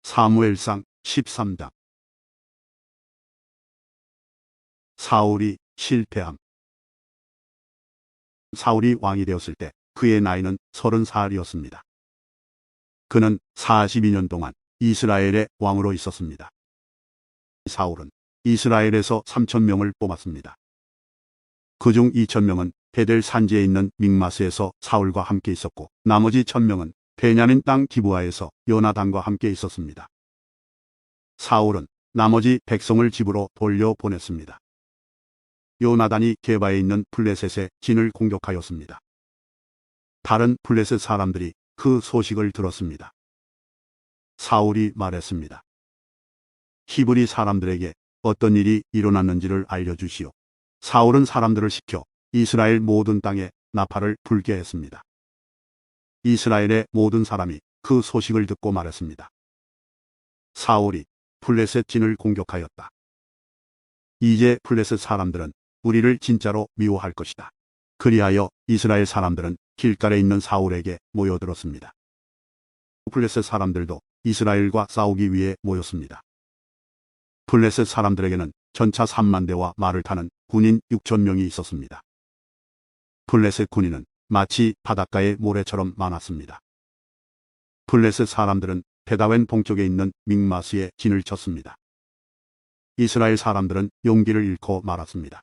사무엘상 13장. 사울이 실패함. 사울이 왕이 되었을 때 그의 나이는 30살이었습니다. 그는 42년 동안 이스라엘의 왕으로 있었습니다. 사울은 이스라엘에서 3,000명을 뽑았습니다. 그중 2,000명은 베델 산지에 있는 믹마스에서 사울과 함께 있었고, 나머지 1,000명은 베냐민 땅 기브아에서 요나단과 함께 있었습니다. 사울은 나머지 백성을 집으로 돌려보냈습니다. 요나단이 게바에 있는 블레셋의 진을 공격하였습니다. 다른 블레셋 사람들이 그 소식을 들었습니다. 사울이 말했습니다. 히브리 사람들에게 어떤 일이 일어났는지를 알려주시오. 사울은 사람들을 시켜 이스라엘 모든 땅에 나팔을 불게 했습니다. 이스라엘의 모든 사람이 그 소식을 듣고 말했습니다. 사울이 블레셋 진을 공격하였다. 이제 블레셋 사람들은 우리를 진짜로 미워할 것이다. 그리하여 이스라엘 사람들은 길갈에 있는 사울에게 모여들었습니다. 블레셋 사람들도 이스라엘과 싸우기 위해 모였습니다. 블레셋 사람들에게는 전차 3만 대와 말을 타는 군인 6,000명이 있었습니다. 블레셋 군인은 마치 바닷가의 모래처럼 많았습니다. 블레셋 사람들은 베다웬 동쪽에 있는 믹마스에 진을 쳤습니다. 이스라엘 사람들은 용기를 잃고 말았습니다.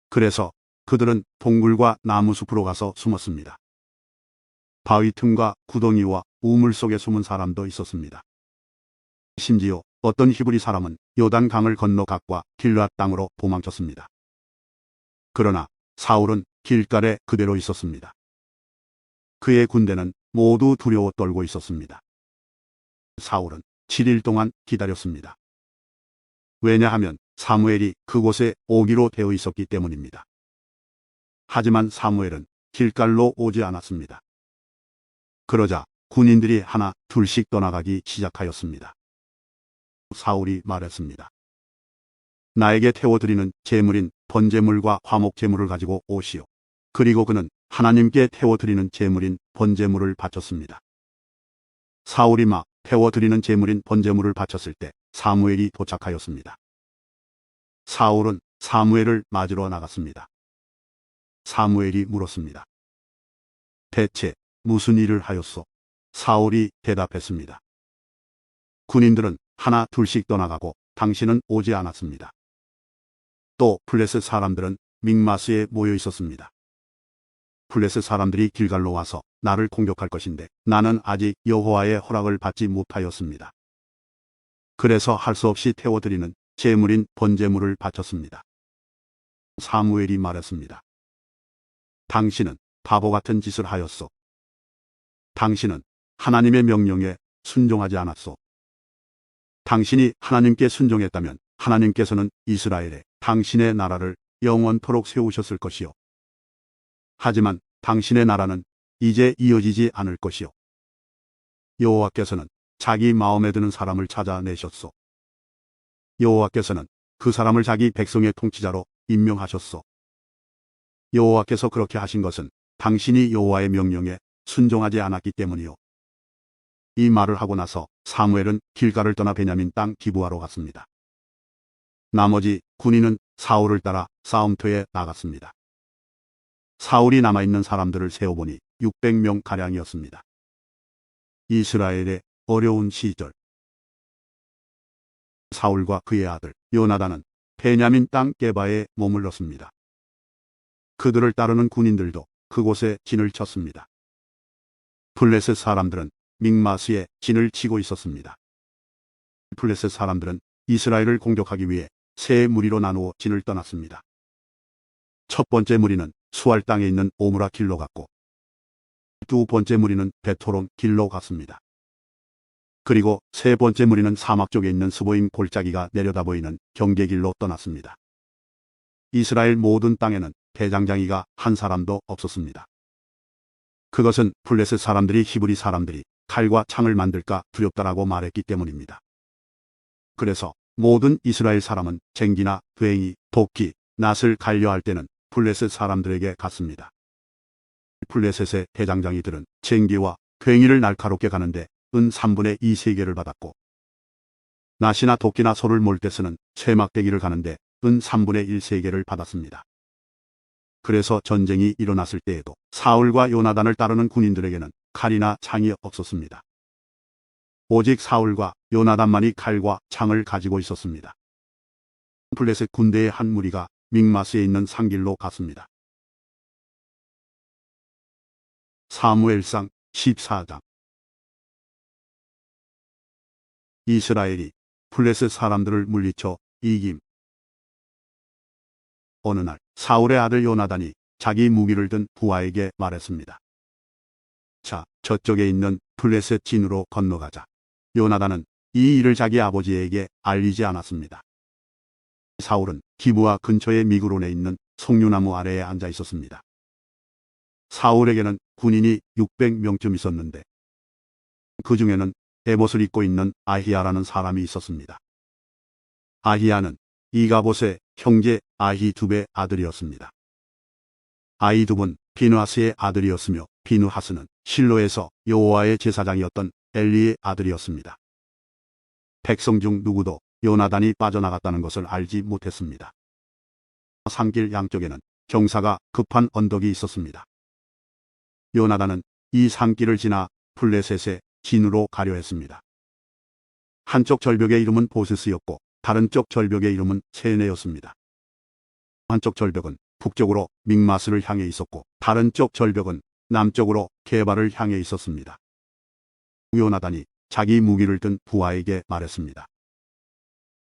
그래서 그들은 동굴과 나무숲으로 가서 숨었습니다. 바위 틈과 구덩이와 우물 속에 숨은 사람도 있었습니다. 심지어 어떤 히브리 사람은 요단 강을 건너 갓과 길앗 땅으로 도망쳤습니다. 그러나 사울은 길갈에 그대로 있었습니다. 그의 군대는 모두 두려워 떨고 있었습니다. 사울은 7일 동안 기다렸습니다. 왜냐하면 사무엘이 그곳에 오기로 되어 있었기 때문입니다. 하지만 사무엘은 길갈로 오지 않았습니다. 그러자 군인들이 하나 둘씩 떠나가기 시작하였습니다. 사울이 말했습니다. 나에게 태워드리는 제물인 번제물과 화목제물을 가지고 오시오. 그리고 그는 하나님께 태워드리는 제물인 번제물을 바쳤습니다. 사울이 막 태워드리는 제물인 번제물을 바쳤을 때 사무엘이 도착하였습니다. 사울은 사무엘을 맞으러 나갔습니다. 사무엘이 물었습니다. 대체 무슨 일을 하였소? 사울이 대답했습니다. 군인들은 하나 둘씩 떠나가고 당신은 오지 않았습니다. 또 블레셋 사람들은 믹마스에 모여 있었습니다. 블레셋 사람들이 길갈로 와서 나를 공격할 것인데 나는 아직 여호와의 허락을 받지 못하였습니다. 그래서 할 수 없이 태워드리는 제물인 번제물을 바쳤습니다. 사무엘이 말했습니다. 당신은 바보 같은 짓을 하였소. 당신은 하나님의 명령에 순종하지 않았소. 당신이 하나님께 순종했다면 하나님께서는 이스라엘에 당신의 나라를 영원토록 세우셨을 것이요. 하지만 당신의 나라는 이제 이어지지 않을 것이요. 여호와께서는 자기 마음에 드는 사람을 찾아내셨소. 여호와께서는 그 사람을 자기 백성의 통치자로 임명하셨소. 여호와께서 그렇게 하신 것은 당신이 여호와의 명령에 순종하지 않았기 때문이요. 이 말을 하고 나서 사무엘은 길갈을 떠나 베냐민 땅 기브아로 갔습니다. 나머지 군인은 사울을 따라 싸움터에 나갔습니다. 사울이 남아있는 사람들을 세어보니 600명 가량이었습니다. 이스라엘의 어려운 시절. 사울과 그의 아들 요나단은 베냐민 땅 게바에 머물렀습니다. 그들을 따르는 군인들도 그곳에 진을 쳤습니다. 블레셋 사람들은 믹마스에 진을 치고 있었습니다. 블레셋 사람들은 이스라엘을 공격하기 위해 세 무리로 나누어 진을 떠났습니다. 첫 번째 무리는 수알 땅에 있는 오므라 길로 갔고, 두 번째 무리는 베토론 길로 갔습니다. 그리고 세 번째 무리는 사막 쪽에 있는 스보임 골짜기가 내려다 보이는 경계길로 떠났습니다. 이스라엘 모든 땅에는 대장장이가 한 사람도 없었습니다. 그것은 블레셋 사람들이 히브리 사람들이 칼과 창을 만들까 두렵다라고 말했기 때문입니다. 그래서 모든 이스라엘 사람은 쟁기나 괭이, 도끼, 낫을 갈려할 때는 블레셋 사람들에게 갔습니다. 블레셋의 대장장이들은 쟁기와 괭이를 날카롭게 가는데 은 3분의 2 세개를 받았고 낫이나 도끼나 소를 몰 때 쓰는 세막대기를 가는데 은 3분의 1 세개를 받았습니다. 그래서 전쟁이 일어났을 때에도 사울과 요나단을 따르는 군인들에게는 칼이나 창이 없었습니다. 오직 사울과 요나단만이 칼과 창을 가지고 있었습니다. 블레셋 군대의 한 무리가 믹마스에 있는 산길로 갔습니다. 사무엘상 14장. 이스라엘이 블레셋 사람들을 물리쳐 이김. 어느 날 사울의 아들 요나단이 자기 무기를 든 부하에게 말했습니다. 자, 저쪽에 있는 블레셋 진으로 건너가자. 요나단은 이 일을 자기 아버지에게 알리지 않았습니다. 사울은 기브아 근처의 미그론에 있는 석류나무 아래에 앉아 있었습니다. 사울에게는 군인이 600명쯤 있었는데 그 중에는 에봇을 입고 있는 아히야라는 사람이 있었습니다. 아히야는 이가봇의 형제 아히두베의 아들이었습니다. 아히두브는 비느하스의 아들이었으며 비느하스는 실로에서 여호와의 제사장이었던 엘리의 아들이었습니다. 백성 중 누구도 요나단이 빠져나갔다는 것을 알지 못했습니다. 산길 양쪽에는 경사가 급한 언덕이 있었습니다. 요나단은 이 산길을 지나 블레셋의 진으로 가려 했습니다. 한쪽 절벽의 이름은 보세스였고 다른 쪽 절벽의 이름은 세네였습니다. 한쪽 절벽은 북쪽으로 믹마스를 향해 있었고 다른 쪽 절벽은 남쪽으로 게바를 향해 있었습니다. 요나단이 자기 무기를 든 부하에게 말했습니다.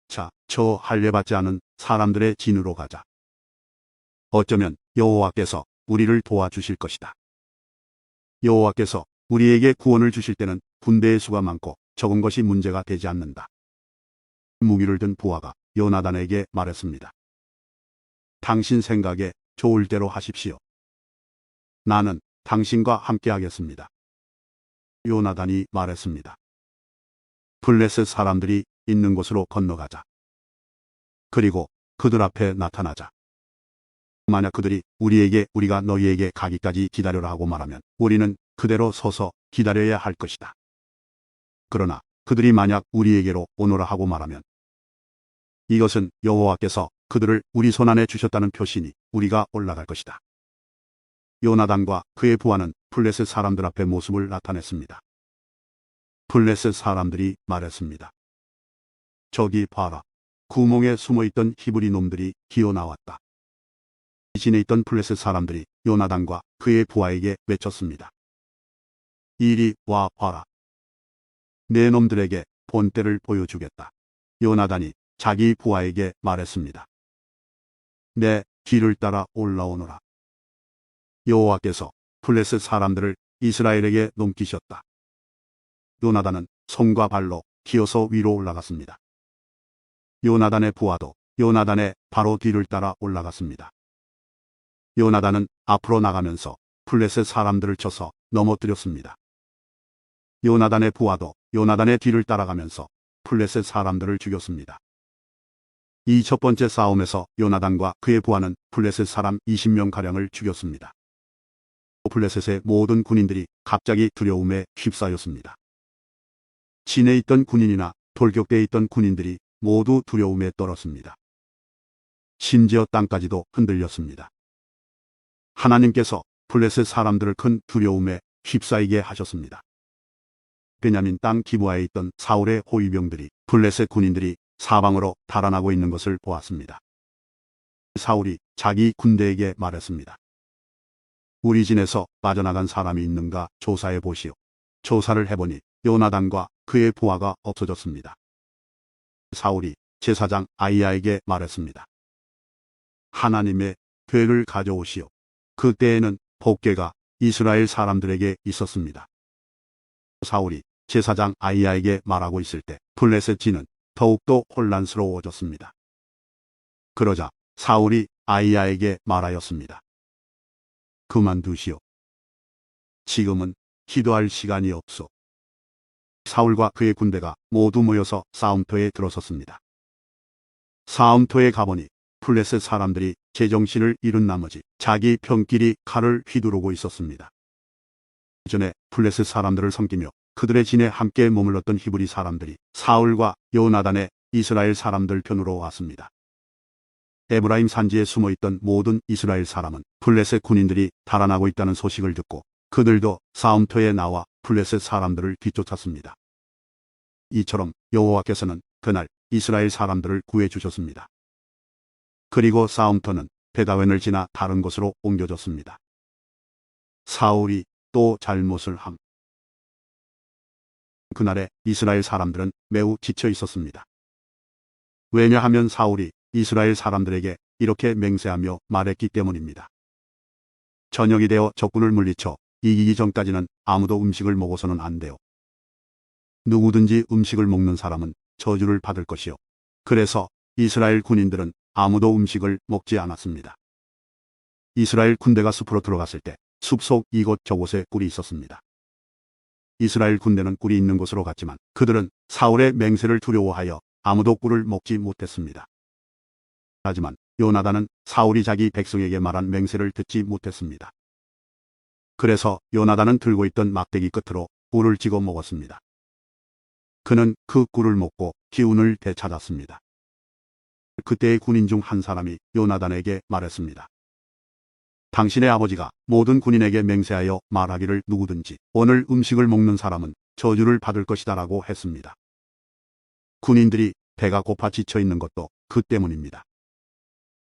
자, 저 할례받지 않은 사람들의 진으로 가자. 어쩌면 여호와께서 우리를 도와주실 것이다. 여호와께서 우리에게 구원을 주실 때는 군대의 수가 많고 적은 것이 문제가 되지 않는다. 무기를 든 부하가 요나단에게 말했습니다. 당신 생각에 좋을 대로 하십시오. 나는 당신과 함께 하겠습니다. 요나단이 말했습니다. 블레셋 사람들이 있는 곳으로 건너가자. 그리고 그들 앞에 나타나자. 만약 그들이 우리에게 우리가 너희에게 가기까지 기다려라 하고 말하면 우리는 그대로 서서 기다려야 할 것이다. 그러나 그들이 만약 우리에게로 오너라 하고 말하면 이것은 여호와께서 그들을 우리 손안에 주셨다는 표시니 우리가 올라갈 것이다. 요나단과 그의 부하는 블레셋 사람들 앞에 모습을 나타냈습니다. 블레셋 사람들이 말했습니다. 저기 봐라. 구멍에 숨어있던 히브리 놈들이 기어 나왔다. 진에 있던 블레셋 사람들이 요나단과 그의 부하에게 외쳤습니다. 이리 와 봐라. 내 놈들에게 본때를 보여주겠다. 요나단이 자기 부하에게 말했습니다. 내 뒤를 따라 올라오너라. 여호와께서 블레셋 사람들을 이스라엘에게 넘기셨다. 요나단은 손과 발로 기어서 위로 올라갔습니다. 요나단의 부하도 요나단의 바로 뒤를 따라 올라갔습니다. 요나단은 앞으로 나가면서 블레셋 사람들을 쳐서 넘어뜨렸습니다. 요나단의 부하도 요나단의 뒤를 따라가면서 블레셋 사람들을 죽였습니다. 이 첫 번째 싸움에서 요나단과 그의 부하는 블레셋 사람 20명가량을 죽였습니다. 블레셋의 모든 군인들이 갑자기 두려움에 휩싸였습니다. 진에 있던 군인이나 돌격대에 있던 군인들이 모두 두려움에 떨었습니다. 심지어 땅까지도 흔들렸습니다. 하나님께서 블레셋 사람들을 큰 두려움에 휩싸이게 하셨습니다. 베냐민 땅 기브아에 있던 사울의 호위병들이 블레셋 군인들이 사방으로 달아나고 있는 것을 보았습니다. 사울이 자기 군대에게 말했습니다. 우리 진에서 빠져나간 사람이 있는가 조사해 보시오. 조사를 해보니 요나단과 그의 부하가 없어졌습니다. 사울이 제사장 아히야에게 말했습니다. 하나님의 궤를 가져오시오. 그때에는 복궤가 이스라엘 사람들에게 있었습니다. 사울이 제사장 아히야에게 말하고 있을 때 블레셋 진은 더욱더 혼란스러워졌습니다. 그러자 사울이 아히야에게 말하였습니다. 그만두시오. 지금은 기도할 시간이 없소. 사울과 그의 군대가 모두 모여서 싸움터에 들어섰습니다. 싸움터에 가보니 블레셋 사람들이 제정신을 잃은 나머지 자기 편끼리 칼을 휘두르고 있었습니다. 전에 블레셋 사람들을 섬기며 그들의 진에 함께 머물렀던 히브리 사람들이 사울과 요나단의 이스라엘 사람들 편으로 왔습니다. 에브라임 산지에 숨어있던 모든 이스라엘 사람은 블레셋 군인들이 달아나고 있다는 소식을 듣고 그들도 싸움터에 나와 블레셋 사람들을 뒤쫓았습니다. 이처럼 여호와께서는 그날 이스라엘 사람들을 구해주셨습니다. 그리고 싸움터는 베다웬을 지나 다른 곳으로 옮겨졌습니다. 사울이 또 잘못을 함. 그날에 이스라엘 사람들은 매우 지쳐 있었습니다. 왜냐하면 사울이 이스라엘 사람들에게 이렇게 맹세하며 말했기 때문입니다. 저녁이 되어 적군을 물리쳐 이기기 전까지는 아무도 음식을 먹어서는 안 돼요. 누구든지 음식을 먹는 사람은 저주를 받을 것이요. 그래서 이스라엘 군인들은 아무도 음식을 먹지 않았습니다. 이스라엘 군대가 숲으로 들어갔을 때 숲속 이곳저곳에 꿀이 있었습니다. 이스라엘 군대는 꿀이 있는 곳으로 갔지만 그들은 사울의 맹세를 두려워하여 아무도 꿀을 먹지 못했습니다. 하지만 요나단은 사울이 자기 백성에게 말한 맹세를 듣지 못했습니다. 그래서 요나단은 들고 있던 막대기 끝으로 꿀을 찍어 먹었습니다. 그는 그 꿀을 먹고 기운을 되찾았습니다. 그때의 군인 중 한 사람이 요나단에게 말했습니다. 당신의 아버지가 모든 군인에게 맹세하여 말하기를 누구든지 오늘 음식을 먹는 사람은 저주를 받을 것이다 라고 했습니다. 군인들이 배가 고파 지쳐 있는 것도 그 때문입니다.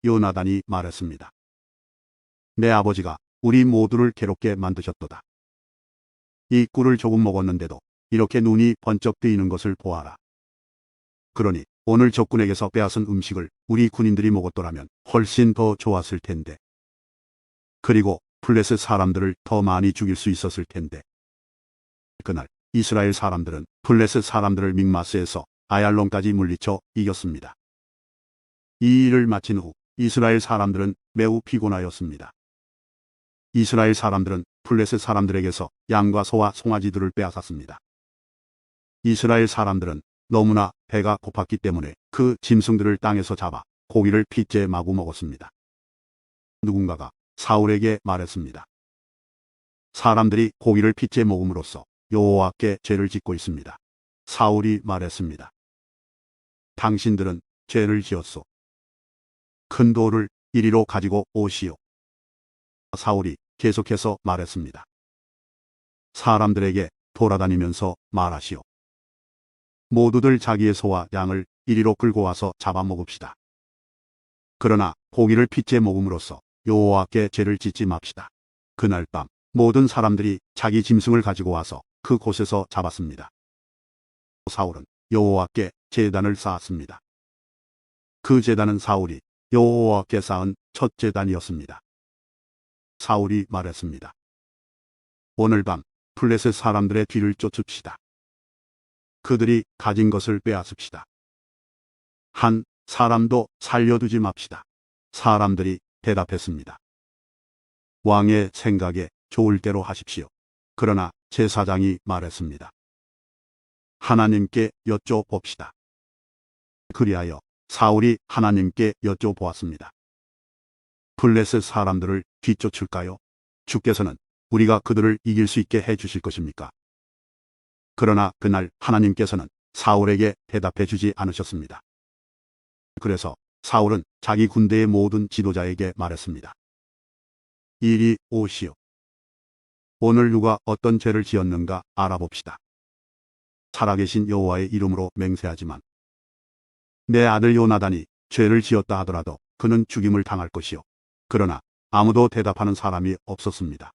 요나단이 말했습니다. 내 아버지가 우리 모두를 괴롭게 만드셨도다. 이 꿀을 조금 먹었는데도 이렇게 눈이 번쩍 뜨이는 것을 보아라. 그러니 오늘 적군에게서 빼앗은 음식을 우리 군인들이 먹었더라면 훨씬 더 좋았을 텐데. 그리고 블레셋 사람들을 더 많이 죽일 수 있었을 텐데. 그날 이스라엘 사람들은 블레셋 사람들을 믹마스에서 아얄론까지 물리쳐 이겼습니다. 이 일을 마친 후 이스라엘 사람들은 매우 피곤하였습니다. 이스라엘 사람들은 블레셋 사람들에게서 양과 소와 송아지들을 빼앗았습니다. 이스라엘 사람들은 너무나 배가 고팠기 때문에 그 짐승들을 땅에서 잡아 고기를 핏째 마구 먹었습니다. 누군가가 사울에게 말했습니다. 사람들이 고기를 핏째 먹음으로써 여호와께 죄를 짓고 있습니다. 사울이 말했습니다. 당신들은 죄를 지었소. 큰 돌을 이리로 가지고 오시오. 사울이 계속해서 말했습니다. 사람들에게 돌아다니면서 말하시오. 모두들 자기의 소와 양을 이리로 끌고 와서 잡아먹읍시다. 그러나 고기를 핏째 먹음으로써 여호와께 죄를 짓지 맙시다. 그날 밤 모든 사람들이 자기 짐승을 가지고 와서 그 곳에서 잡았습니다. 사울은 여호와께 제단을 쌓았습니다. 그 제단은 사울이 여호와께 쌓은 첫 제단이었습니다. 사울이 말했습니다. 오늘 밤 블레셋 사람들의 뒤를 쫓읍시다. 그들이 가진 것을 빼앗읍시다. 한 사람도 살려두지 맙시다. 사람들이 대답했습니다. 왕의 생각에 좋을 대로 하십시오. 그러나 제사장이 말했습니다. 하나님께 여쭤봅시다. 그리하여 사울이 하나님께 여쭤보았습니다. 블레셋 사람들을 뒤쫓을까요? 주께서는 우리가 그들을 이길 수 있게 해주실 것입니까? 그러나 그날 하나님께서는 사울에게 대답해 주지 않으셨습니다. 그래서 사울은 자기 군대의 모든 지도자에게 말했습니다. 이리 오시오. 오늘 누가 어떤 죄를 지었는가 알아봅시다. 살아계신 여호와의 이름으로 맹세하지만 내 아들 요나단이 죄를 지었다 하더라도 그는 죽임을 당할 것이요. 그러나 아무도 대답하는 사람이 없었습니다.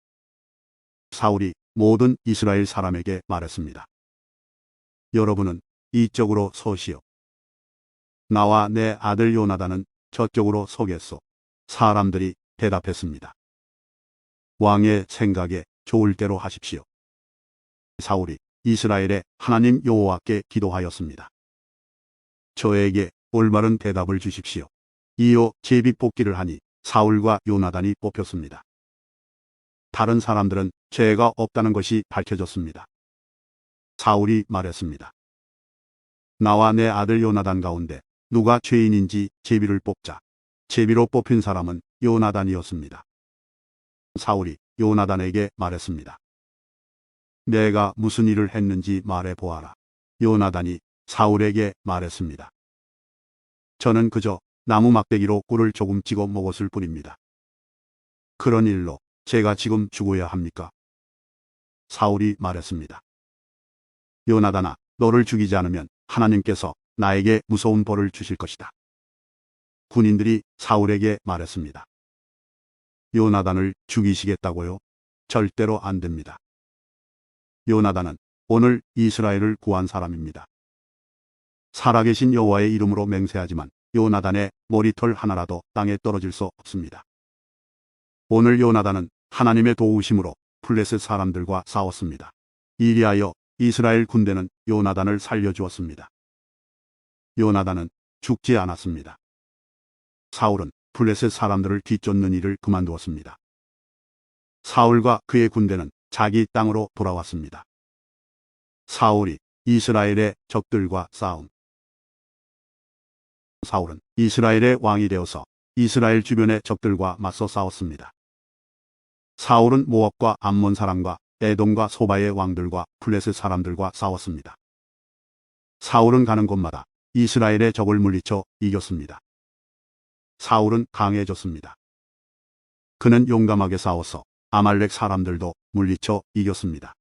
사울이 모든 이스라엘 사람에게 말했습니다. 여러분은 이쪽으로 서시오. 나와 내 아들 요나단은 저쪽으로 서겠소. 사람들이 대답했습니다. 왕의 생각에 좋을 대로 하십시오. 사울이 이스라엘의 하나님 여호와께 기도하였습니다. 저에게 올바른 대답을 주십시오. 이어 제비 뽑기를 하니 사울과 요나단이 뽑혔습니다. 다른 사람들은 죄가 없다는 것이 밝혀졌습니다. 사울이 말했습니다. 나와 내 아들 요나단 가운데 누가 죄인인지 제비를 뽑자. 제비로 뽑힌 사람은 요나단이었습니다. 사울이 요나단에게 말했습니다. 내가 무슨 일을 했는지 말해 보아라. 요나단이 사울에게 말했습니다. 저는 그저 나무 막대기로 꿀을 조금 찍어 먹었을 뿐입니다. 그런 일로 제가 지금 죽어야 합니까? 사울이 말했습니다. 요나단아, 너를 죽이지 않으면 하나님께서 나에게 무서운 벌을 주실 것이다. 군인들이 사울에게 말했습니다. 요나단을 죽이시겠다고요? 절대로 안 됩니다. 요나단은 오늘 이스라엘을 구한 사람입니다. 살아계신 여호와의 이름으로 맹세하지만 요나단의 머리털 하나라도 땅에 떨어질 수 없습니다. 오늘 요나단은 하나님의 도우심으로 블레셋 사람들과 싸웠습니다. 이리하여 이스라엘 군대는 요나단을 살려주었습니다. 요나단은 죽지 않았습니다. 사울은 블레셋 사람들을 뒤쫓는 일을 그만두었습니다. 사울과 그의 군대는 자기 땅으로 돌아왔습니다. 사울이 이스라엘의 적들과 싸움. 사울은 이스라엘의 왕이 되어서 이스라엘 주변의 적들과 맞서 싸웠습니다. 사울은 모압과 암몬 사람과 에돔과 소바의 왕들과 블레셋 사람들과 싸웠습니다. 사울은 가는 곳마다 이스라엘의 적을 물리쳐 이겼습니다. 사울은 강해졌습니다. 그는 용감하게 싸워서 아말렉 사람들도 물리쳐 이겼습니다.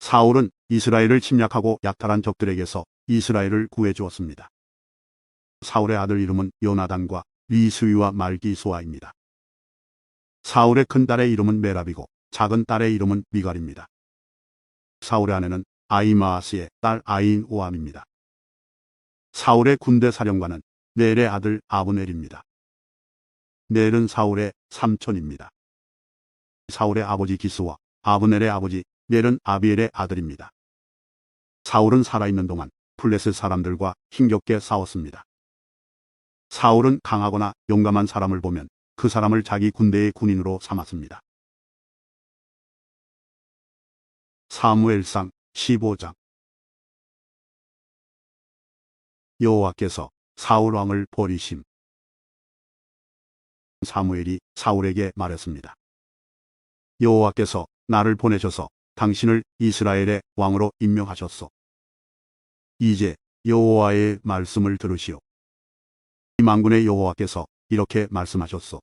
사울은 이스라엘을 침략하고 약탈한 적들에게서 이스라엘을 구해주었습니다. 사울의 아들 이름은 요나단과 리스위와 말기수아입니다. 사울의 큰 딸의 이름은 메랍이고 작은 딸의 이름은 미갈입니다. 사울의 아내는 아히마아스의 딸 아힌오암입니다. 사울의 군대 사령관은 넬의 아들 아브넬입니다. 넬은 사울의 삼촌입니다. 사울의 아버지 기스와 아브넬의 아버지 넬은 아비엘의 아들입니다. 사울은 살아있는 동안 블레셋 사람들과 힘겹게 싸웠습니다. 사울은 강하거나 용감한 사람을 보면 그 사람을 자기 군대의 군인으로 삼았습니다. 사무엘상 15장. 여호와께서 사울 왕을 버리심. 사무엘이 사울에게 말했습니다. 여호와께서 나를 보내셔서 당신을 이스라엘의 왕으로 임명하셨소. 이제 여호와의 말씀을 들으시오. 이 만군의 여호와께서 이렇게 말씀하셨소.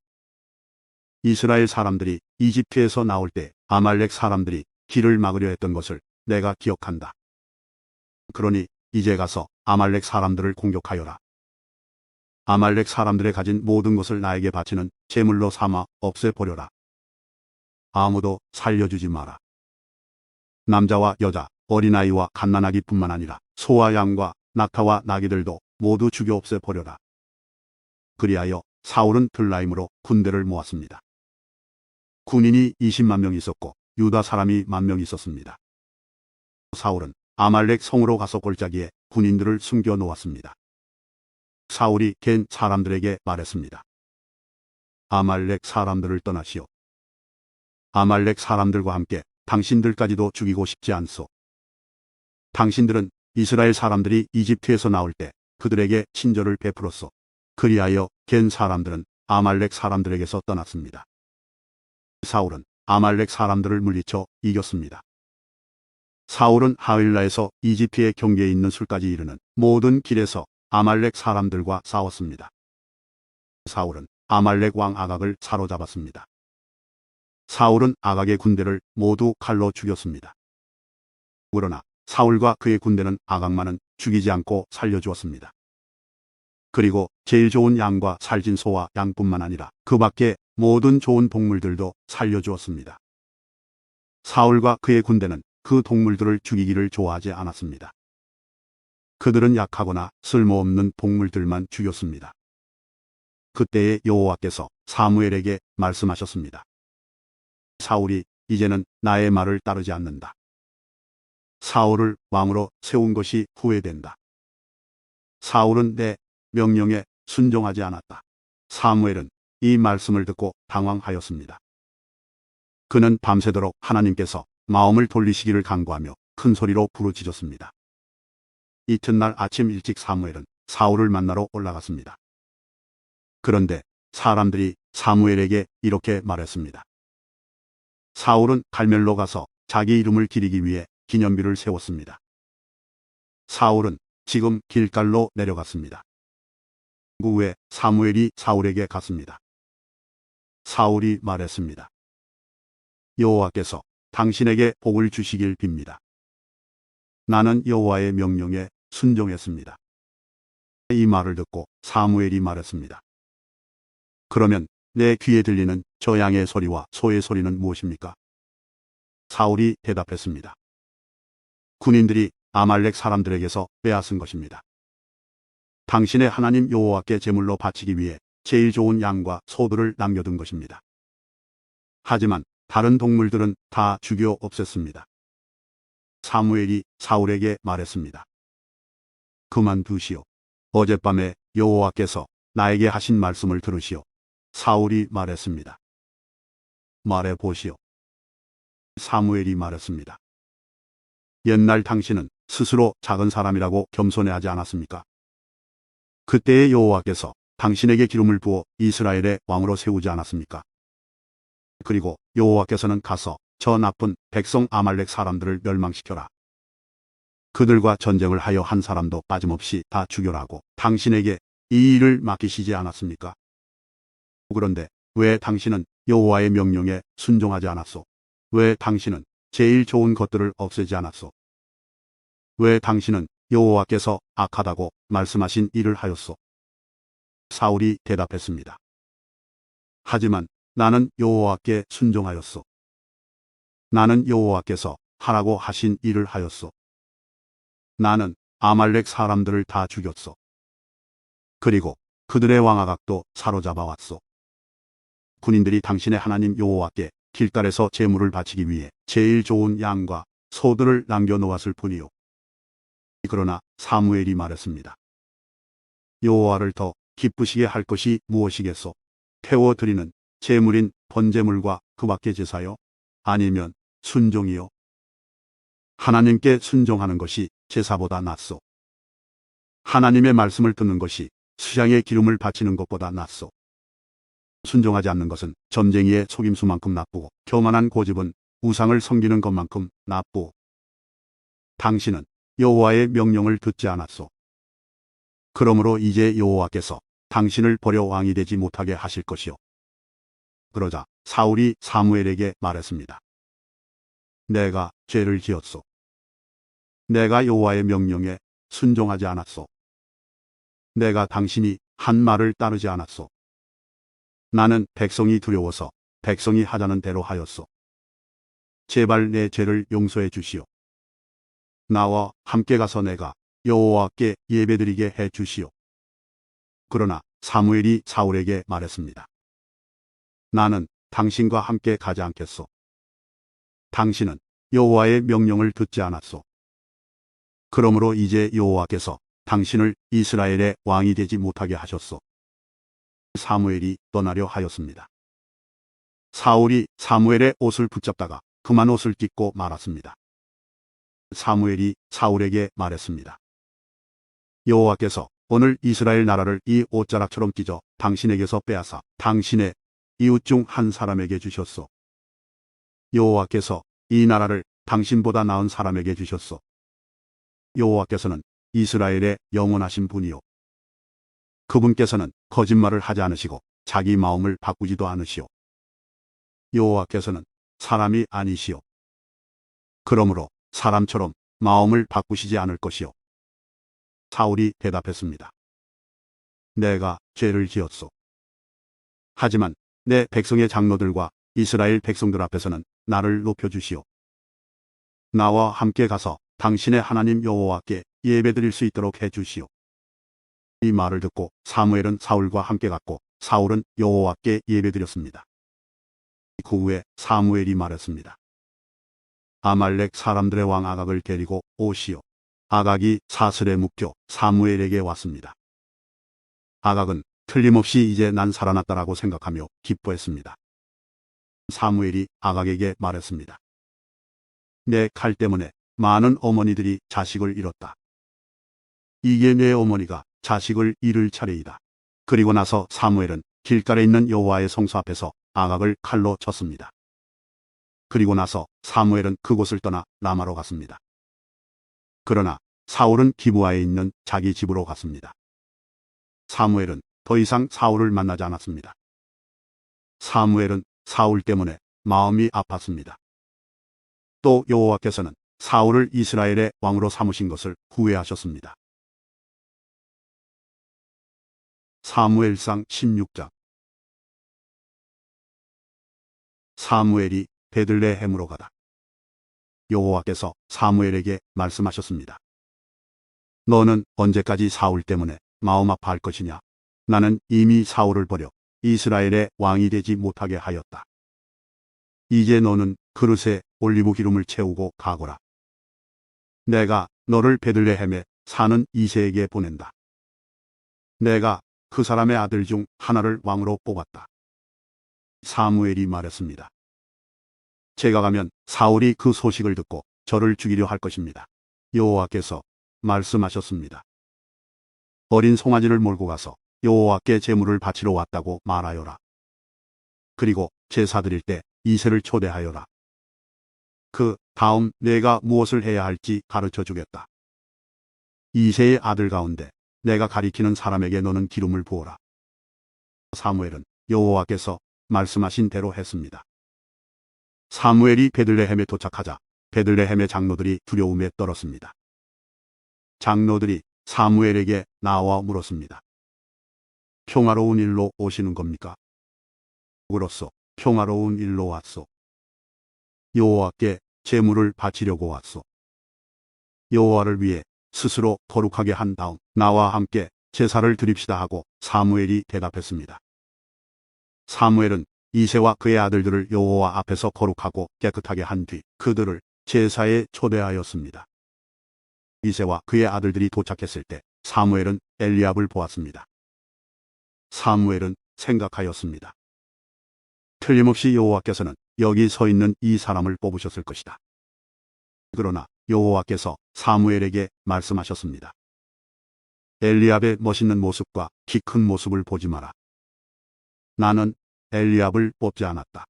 이스라엘 사람들이 이집트에서 나올 때 아말렉 사람들이 길을 막으려 했던 것을 내가 기억한다. 그러니 이제 가서 아말렉 사람들을 공격하여라. 아말렉 사람들의 가진 모든 것을 나에게 바치는 제물로 삼아 없애버려라. 아무도 살려주지 마라. 남자와 여자, 어린아이와 갓난아기뿐만 아니라 소와 양과 낙타와 나귀들도 모두 죽여 없애버려라. 그리하여 사울은 들라임으로 군대를 모았습니다. 군인이 20만 명 있었고 유다 사람이 10,000명 있었습니다. 사울은 아말렉 성으로 가서 골짜기에 군인들을 숨겨 놓았습니다. 사울이 겐 사람들에게 말했습니다. 아말렉 사람들을 떠나시오. 아말렉 사람들과 함께 당신들까지도 죽이고 싶지 않소. 당신들은 이스라엘 사람들이 이집트에서 나올 때 그들에게 친절을 베풀었소. 그리하여 겐 사람들은 아말렉 사람들에게서 떠났습니다. 사울은 아말렉 사람들을 물리쳐 이겼습니다. 사울은 하윌라에서 이집트의 경계에 있는 술까지 이르는 모든 길에서 아말렉 사람들과 싸웠습니다. 사울은 아말렉 왕 아각을 사로잡았습니다. 사울은 아각의 군대를 모두 칼로 죽였습니다. 그러나 사울과 그의 군대는 아각만은 죽이지 않고 살려주었습니다. 그리고 제일 좋은 양과 살진 소와 양뿐만 아니라 그 밖에 모든 좋은 동물들도 살려주었습니다. 사울과 그의 군대는 그 동물들을 죽이기를 좋아하지 않았습니다. 그들은 약하거나 쓸모없는 동물들만 죽였습니다. 그때에 여호와께서 사무엘에게 말씀하셨습니다. 사울이 이제는 나의 말을 따르지 않는다. 사울을 왕으로 세운 것이 후회된다. 사울은 내 명령에 순종하지 않았다. 사무엘은 이 말씀을 듣고 당황하였습니다. 그는 밤새도록 하나님께서 마음을 돌리시기를 간구하며 큰 소리로 부르짖었습니다. 이튿날 아침 일찍 사무엘은 사울을 만나러 올라갔습니다. 그런데 사람들이 사무엘에게 이렇게 말했습니다. 사울은 갈멜로 가서 자기 이름을 기리기 위해 기념비를 세웠습니다. 사울은 지금 길갈로 내려갔습니다. 그 후에 사무엘이 사울에게 갔습니다. 사울이 말했습니다. 여호와께서 당신에게 복을 주시길 빕니다. 나는 여호와의 명령에 순종했습니다. 이 말을 듣고 사무엘이 말했습니다. 그러면 내 귀에 들리는 저 양의 소리와 소의 소리는 무엇입니까? 사울이 대답했습니다. 군인들이 아말렉 사람들에게서 빼앗은 것입니다. 당신의 하나님 여호와께 제물로 바치기 위해 제일 좋은 양과 소들을 남겨둔 것입니다. 하지만 다른 동물들은 다 죽여 없앴습니다. 사무엘이 사울에게 말했습니다. 그만두시오. 어젯밤에 여호와께서 나에게 하신 말씀을 들으시오. 사울이 말했습니다. 말해보시오. 사무엘이 말했습니다. 옛날 당신은 스스로 작은 사람이라고 겸손해하지 않았습니까? 그때의 여호와께서 당신에게 기름을 부어 이스라엘의 왕으로 세우지 않았습니까? 그리고 여호와께서는 가서 저 나쁜 백성 아말렉 사람들을 멸망시켜라. 그들과 전쟁을 하여 한 사람도 빠짐없이 다 죽여라고 당신에게 이 일을 맡기시지 않았습니까? 그런데 왜 당신은 여호와의 명령에 순종하지 않았소? 왜 당신은 제일 좋은 것들을 없애지 않았소? 왜 당신은 여호와께서 악하다고 말씀하신 일을 하였소? 사울이 대답했습니다. 하지만 나는 여호와께 순종하였소. 나는 여호와께서 하라고 하신 일을 하였소. 나는 아말렉 사람들을 다 죽였소. 그리고 그들의 왕아각도 사로잡아 왔소. 군인들이 당신의 하나님 여호와께 길갈에서 제물을 바치기 위해 제일 좋은 양과 소들을 남겨놓았을 뿐이요. 그러나 사무엘이 말했습니다. 여호와를 더 기쁘시게 할 것이 무엇이겠소? 태워드리는 제물인 번제물과 그 밖의 제사요? 아니면 순종이요? 하나님께 순종하는 것이 제사보다 낫소. 하나님의 말씀을 듣는 것이 수양의 기름을 바치는 것보다 낫소. 순종하지 않는 것은 점쟁이의 속임수만큼 나쁘고 교만한 고집은 우상을 섬기는 것만큼 나쁘오. 당신은 여호와의 명령을 듣지 않았소. 그러므로 이제 여호와께서 당신을 버려 왕이 되지 못하게 하실 것이요. 그러자 사울이 사무엘에게 말했습니다. 내가 죄를 지었소. 내가 여호와의 명령에 순종하지 않았소. 내가 당신이 한 말을 따르지 않았소. 나는 백성이 두려워서 백성이 하자는 대로 하였소. 제발 내 죄를 용서해 주시오. 나와 함께 가서 내가 여호와께 예배드리게 해 주시오. 그러나 사무엘이 사울에게 말했습니다. 나는 당신과 함께 가지 않겠소. 당신은 여호와의 명령을 듣지 않았소. 그러므로 이제 여호와께서 당신을 이스라엘의 왕이 되지 못하게 하셨소. 사무엘이 떠나려 하였습니다. 사울이 사무엘의 옷을 붙잡다가 그만 옷을 찢고 말았습니다. 사무엘이 사울에게 말했습니다. 여호와께서 오늘 이스라엘 나라를 이 옷자락처럼 찢어 당신에게서 빼앗아 당신의 이웃 중 한 사람에게 주셨소. 여호와께서 이 나라를 당신보다 나은 사람에게 주셨소. 여호와께서는 이스라엘의 영원하신 분이요. 그분께서는 거짓말을 하지 않으시고 자기 마음을 바꾸지도 않으시오. 여호와께서는 사람이 아니시오. 그러므로 사람처럼 마음을 바꾸시지 않을 것이요. 사울이 대답했습니다. 내가 죄를 지었소. 하지만 내 백성의 장로들과 이스라엘 백성들 앞에서는 나를 높여주시오. 나와 함께 가서 당신의 하나님 여호와께 예배드릴 수 있도록 해주시오. 이 말을 듣고 사무엘은 사울과 함께 갔고 사울은 여호와께 예배드렸습니다. 그 후에 사무엘이 말했습니다. 아말렉 사람들의 왕 아각을 데리고 오시오. 아각이 사슬에 묶여 사무엘에게 왔습니다. 아각은 틀림없이 이제 난 살아났다라고 생각하며 기뻐했습니다. 사무엘이 아각에게 말했습니다. 내 칼 때문에 많은 어머니들이 자식을 잃었다. 이게 내 어머니가 자식을 잃을 차례이다. 그리고 나서 사무엘은 길갈에 있는 여호와의 성소 앞에서 아각을 칼로 쳤습니다. 그리고 나서 사무엘은 그곳을 떠나 라마로 갔습니다. 그러나 사울은 기브아에 있는 자기 집으로 갔습니다. 사무엘은 더 이상 사울을 만나지 않았습니다. 사무엘은 사울 때문에 마음이 아팠습니다. 또 여호와께서는 사울을 이스라엘의 왕으로 삼으신 것을 후회하셨습니다. 사무엘상 16장. 사무엘이 베들레헴으로 가다. 여호와께서 사무엘에게 말씀하셨습니다. 너는 언제까지 사울 때문에 마음 아파할 것이냐? 나는 이미 사울을 버려 이스라엘의 왕이 되지 못하게 하였다. 이제 너는 그릇에 올리브 기름을 채우고 가거라. 내가 너를 베들레헴에 사는 이새에게 보낸다. 내가 그 사람의 아들 중 하나를 왕으로 뽑았다. 사무엘이 말했습니다. 제가 가면 사울이 그 소식을 듣고 저를 죽이려 할 것입니다. 여호와께서 말씀하셨습니다. 어린 송아지를 몰고 가서 여호와께 제물을 바치러 왔다고 말하여라. 그리고 제사 드릴 때 이새를 초대하여라. 그 다음 내가 무엇을 해야 할지 가르쳐 주겠다. 이새의 아들 가운데 내가 가리키는 사람에게 너는 기름을 부어라. 사무엘은 여호와께서 말씀하신 대로 했습니다. 사무엘이 베들레헴에 도착하자 베들레헴의 장로들이 두려움에 떨었습니다. 장로들이 사무엘에게 나와 물었습니다. 평화로운 일로 오시는 겁니까? 그렇소. 평화로운 일로 왔소. 여호와께 제물을 바치려고 왔소. 여호와를 위해 스스로 거룩하게 한 다음 나와 함께 제사를 드립시다 하고 사무엘이 대답했습니다. 사무엘은 이새와 그의 아들들을 여호와 앞에서 거룩하고 깨끗하게 한 뒤 그들을 제사에 초대하였습니다. 이새와 그의 아들들이 도착했을 때 사무엘은 엘리압을 보았습니다. 사무엘은 생각하였습니다. 틀림없이 여호와께서는 여기 서 있는 이 사람을 뽑으셨을 것이다. 그러나 여호와께서 사무엘에게 말씀하셨습니다. 엘리압의 멋있는 모습과 키 큰 모습을 보지 마라. 나는 엘리압을 뽑지 않았다.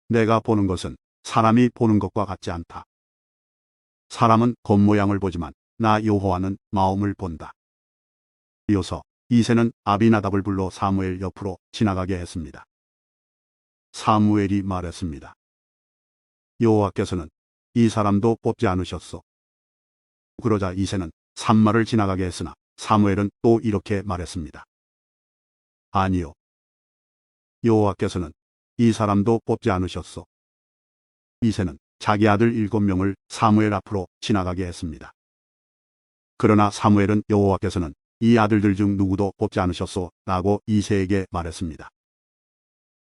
내가 보는 것은 사람이 보는 것과 같지 않다. 사람은 겉모양을 보지만 나 여호와는 마음을 본다. 이어서 이새는 아비나답을 불러 사무엘 옆으로 지나가게 했습니다. 사무엘이 말했습니다. 여호와께서는 이 사람도 뽑지 않으셨소. 그러자 이새는 산마를 지나가게 했으나 사무엘은 또 이렇게 말했습니다. 아니요. 여호와께서는 이 사람도 뽑지 않으셨소. 이새는 자기 아들 7명을 사무엘 앞으로 지나가게 했습니다. 그러나 사무엘은 여호와께서는 이 아들들 중 누구도 뽑지 않으셨소 라고 이새에게 말했습니다.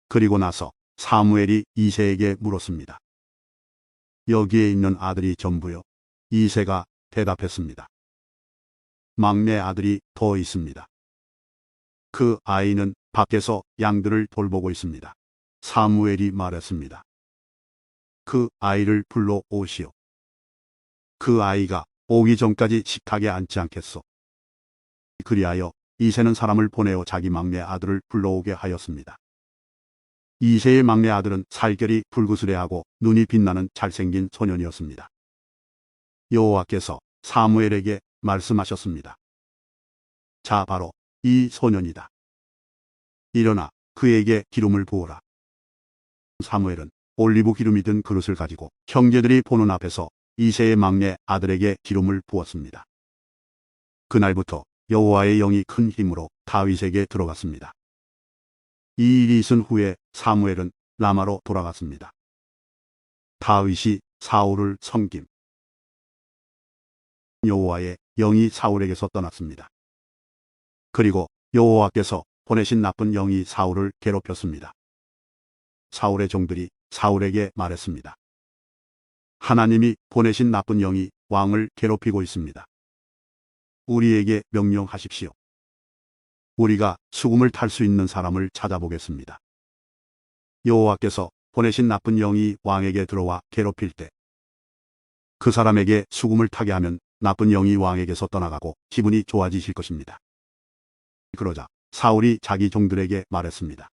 그리고 나서 사무엘이 이새에게 물었습니다. 여기에 있는 아들이 전부요? 이새가 대답했습니다. 막내 아들이 더 있습니다. 그 아이는 밖에서 양들을 돌보고 있습니다. 사무엘이 말했습니다. 그 아이를 불러 오시오. 그 아이가 오기 전까지 식탁에 앉지 않겠소. 그리하여 이새는 사람을 보내어 자기 막내 아들을 불러오게 하였습니다. 이새의 막내 아들은 살결이 불그스레하고 눈이 빛나는 잘생긴 소년이었습니다. 여호와께서 사무엘에게 말씀하셨습니다. 자, 바로 이 소년이다. 일어나 그에게 기름을 부어라. 사무엘은 올리브 기름이 든 그릇을 가지고 형제들이 보는 앞에서 이새의 막내 아들에게 기름을 부었습니다. 그날부터 여호와의 영이 큰 힘으로 다윗에게 들어갔습니다. 이 일이 있은 후에 사무엘은 라마로 돌아갔습니다. 다윗이 사울을 섬김. 여호와의 영이 사울에게서 떠났습니다. 그리고 여호와께서 보내신 나쁜 영이 사울을 괴롭혔습니다. 사울의 종들이 사울에게 말했습니다. 하나님이 보내신 나쁜 영이 왕을 괴롭히고 있습니다. 우리에게 명령하십시오. 우리가 수금을 탈 수 있는 사람을 찾아보겠습니다. 여호와께서 보내신 나쁜 영이 왕에게 들어와 괴롭힐 때 그 사람에게 수금을 타게 하면 나쁜 영이 왕에게서 떠나가고 기분이 좋아지실 것입니다. 그러자 사울이 자기 종들에게 말했습니다.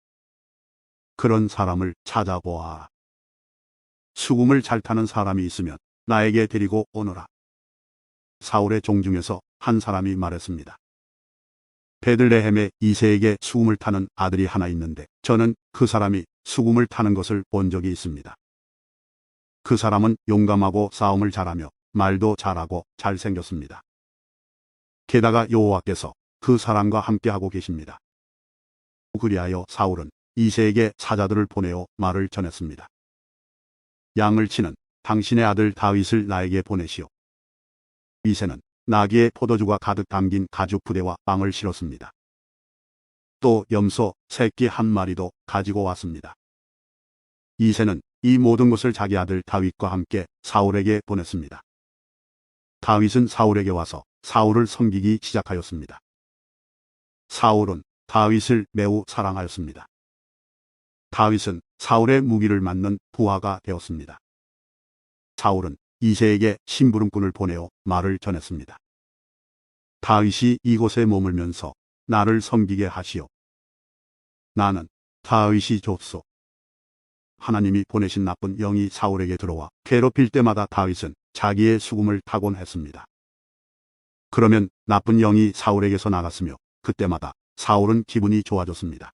그런 사람을 찾아보아. 수금을 잘 타는 사람이 있으면 나에게 데리고 오너라. 사울의 종 중에서 한 사람이 말했습니다. 베들레헴에 이새에게 수금을 타는 아들이 하나 있는데 저는 그 사람이 수금을 타는 것을 본 적이 있습니다. 그 사람은 용감하고 싸움을 잘하며 말도 잘하고 잘생겼습니다. 게다가 여호와께서 그 사람과 함께하고 계십니다. 그리하여 사울은 이새에게 사자들을 보내어 말을 전했습니다. 양을 치는 당신의 아들 다윗을 나에게 보내시오. 이새는 나귀에 포도주가 가득 담긴 가죽 부대와 빵을 실었습니다. 또 염소 새끼 한 마리도 가지고 왔습니다. 이새는 이 모든 것을 자기 아들 다윗과 함께 사울에게 보냈습니다. 다윗은 사울에게 와서 사울을 섬기기 시작하였습니다. 사울은 다윗을 매우 사랑하였습니다. 다윗은 사울의 무기를 맞는 부하가 되었습니다. 사울은 이새에게 심부름꾼을 보내어 말을 전했습니다. 다윗이 이곳에 머물면서 나를 섬기게 하시오. 나는 다윗이 좋소. 하나님이 보내신 나쁜 영이 사울에게 들어와 괴롭힐 때마다 다윗은 자기의 수금을 타곤 했습니다. 그러면 나쁜 영이 사울에게서 나갔으며 그때마다 사울은 기분이 좋아졌습니다.